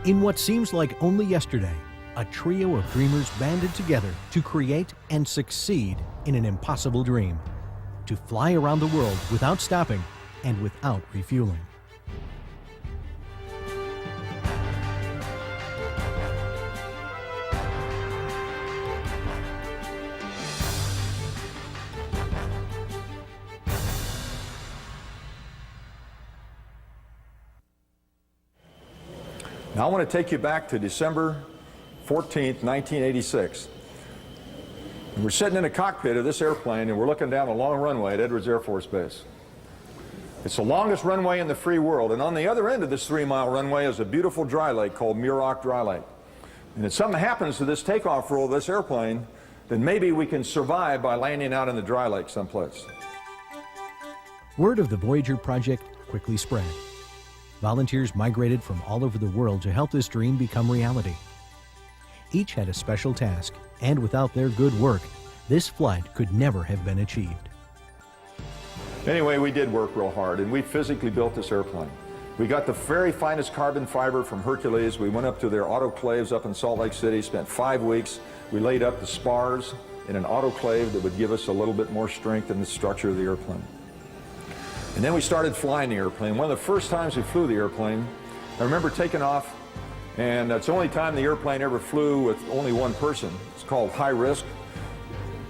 In what seems like only yesterday, a trio of dreamers banded together to create and succeed in an impossible dream: to fly around the world without stopping and without refueling. Now I want to take you back to December 14th, 1986. And we're sitting in the cockpit of this airplane and we're looking down a long runway at Edwards Air Force Base. It's the longest runway in the free world, and on the other end of this 3-mile runway is a beautiful dry lake called Muroc Dry Lake. And if something happens to this takeoff roll of this airplane, then maybe we can survive by landing out in the dry lake someplace. Word of the Voyager project quickly spread. Volunteers migrated from all over the world to help this dream become reality. Each had a special task, and without their good work, this flight could never have been achieved. Anyway, we did work real hard, and we physically built this airplane. We got the very finest carbon fiber from Hercules. We went up to their autoclaves up in Salt Lake City, spent 5 weeks. We laid up the spars in an autoclave that would give us a little bit more strength in the structure of the airplane. And then we started flying the airplane. One of the first times we flew the airplane, I remember taking off, and it's the only time the airplane ever flew with only one person. It's called high risk,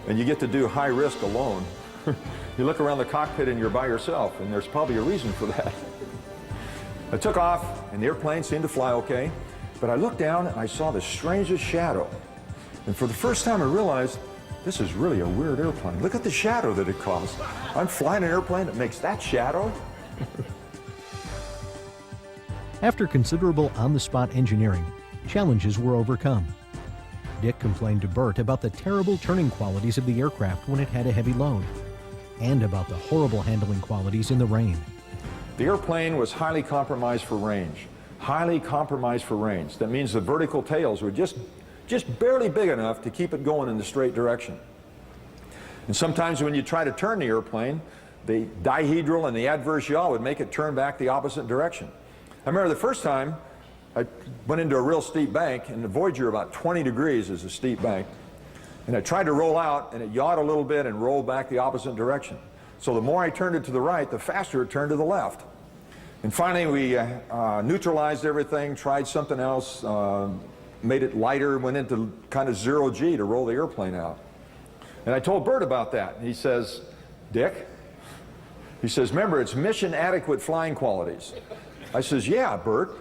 and you get to do high risk alone. You look around the cockpit and you're by yourself, and there's probably a reason for that. I took off, and the airplane seemed to fly okay, but I looked down and I saw the strangest shadow. And for the first time I realized, this is really a weird airplane. Look at the shadow that it caused. I'm flying an airplane that makes that shadow. After considerable on-the-spot engineering, challenges were overcome. Dick complained to Bert about the terrible turning qualities of the aircraft when it had a heavy load, and about the horrible handling qualities in the rain. The airplane was highly compromised for range. Highly compromised for range. That means the vertical tails were just barely big enough to keep it going in the straight direction. And sometimes when you try to turn the airplane, the dihedral and the adverse yaw would make it turn back the opposite direction. I remember the first time I went into a real steep bank, and the Voyager about 20 degrees is a steep bank, and I tried to roll out, and it yawed a little bit and rolled back the opposite direction. So the more I turned it to the right, the faster it turned to the left. And finally we neutralized everything, tried something else, made it lighter, went into kind of 0G to roll the airplane out. And I told Bert about that. And he says, Dick, he says, remember, it's mission adequate flying qualities. I says, yeah, Bert.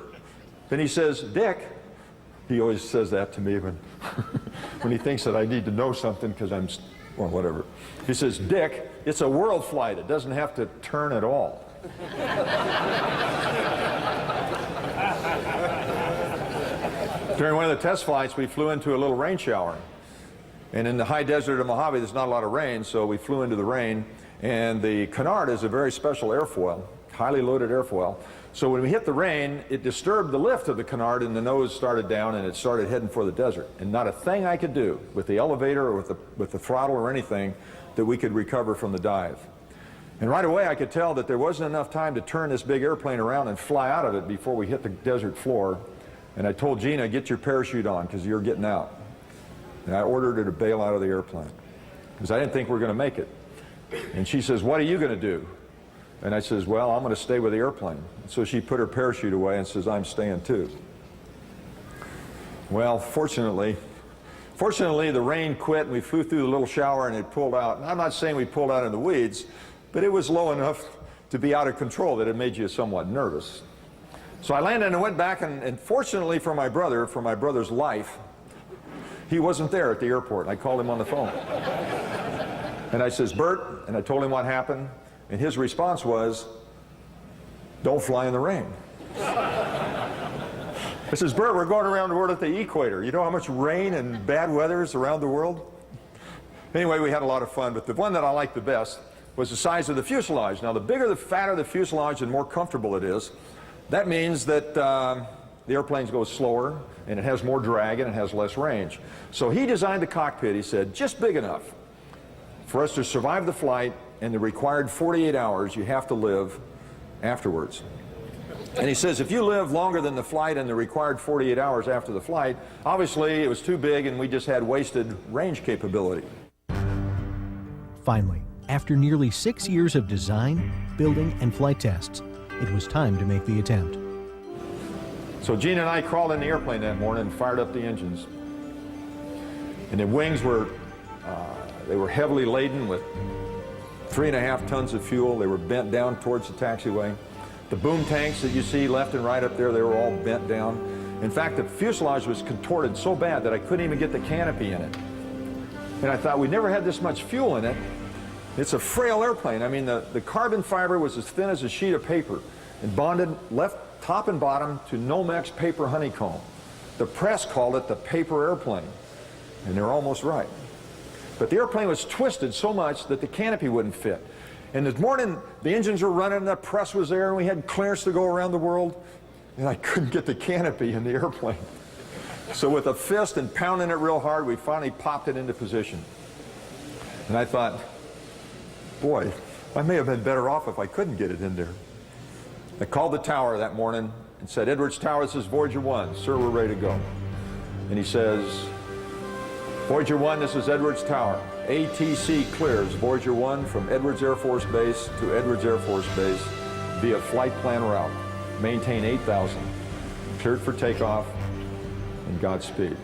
Then he says, Dick, he always says that to me when, when he thinks that I need to know something because I'm, well, whatever. He says, Dick, it's a world flight. It doesn't have to turn at all. During one of the test flights, we flew into a little rain shower. And in the high desert of Mojave, there's not a lot of rain, so we flew into the rain. And the canard is a very special airfoil, highly loaded airfoil. So when we hit the rain, it disturbed the lift of the canard, and the nose started down, and it started heading for the desert. And not a thing I could do with the elevator or with the throttle or anything that we could recover from the dive. And right away, I could tell that there wasn't enough time to turn this big airplane around and fly out of it before we hit the desert floor. And I told Gina, get your parachute on because you're getting out. And I ordered her to bail out of the airplane because I didn't think we were going to make it. And she says, what are you going to do? And I says, well, I'm going to stay with the airplane. So she put her parachute away and says, I'm staying too. Well, fortunately, the rain quit and we flew through the little shower and it pulled out. And I'm not saying we pulled out in the weeds, but it was low enough to be out of control that it made you somewhat nervous. So I landed and went back, and fortunately for my brother's life, he wasn't there at the airport. I called him on the phone. And I says, Bert, and I told him what happened, and his response was, don't fly in the rain. I says, Bert, we're going around the world at the equator. You know how much rain and bad weather is around the world? Anyway, we had a lot of fun, but the one that I liked the best was the size of the fuselage. Now, the bigger, the fatter the fuselage, the more comfortable it is. That means that the airplane goes slower, and it has more drag, and it has less range. So he designed the cockpit, he said, just big enough for us to survive the flight and the required 48 hours you have to live afterwards. And he says, if you live longer than the flight and the required 48 hours after the flight, obviously it was too big and we just had wasted range capability. Finally, after nearly 6 years of design, building, and flight tests, it was time to make the attempt. So Gene and I crawled in the airplane that morning and fired up the engines. And the wings were, they were heavily laden with 3.5 tons of fuel. They were bent down towards the taxiway. The boom tanks that you see left and right up there, they were all bent down. In fact, the fuselage was contorted so bad that I couldn't even get the canopy in it. And I thought, we never had this much fuel in it. It's a frail airplane. I mean, the carbon fiber was as thin as a sheet of paper and bonded left top and bottom to Nomex paper honeycomb. The press called it the paper airplane, and they're almost right. But the airplane was twisted so much that the canopy wouldn't fit. And this morning, the engines were running, and the press was there, and we had clearance to go around the world, and I couldn't get the canopy in the airplane. So with a fist and pounding it real hard, we finally popped it into position. And I thought, boy, I may have been better off if I couldn't get it in there. I called the tower that morning and said, Edwards Tower, this is Voyager 1. Sir, we're ready to go. And he says, Voyager 1, this is Edwards Tower. ATC clears Voyager 1 from Edwards Air Force Base to Edwards Air Force Base via flight plan route. Maintain 8,000. Cleared for takeoff, and Godspeed.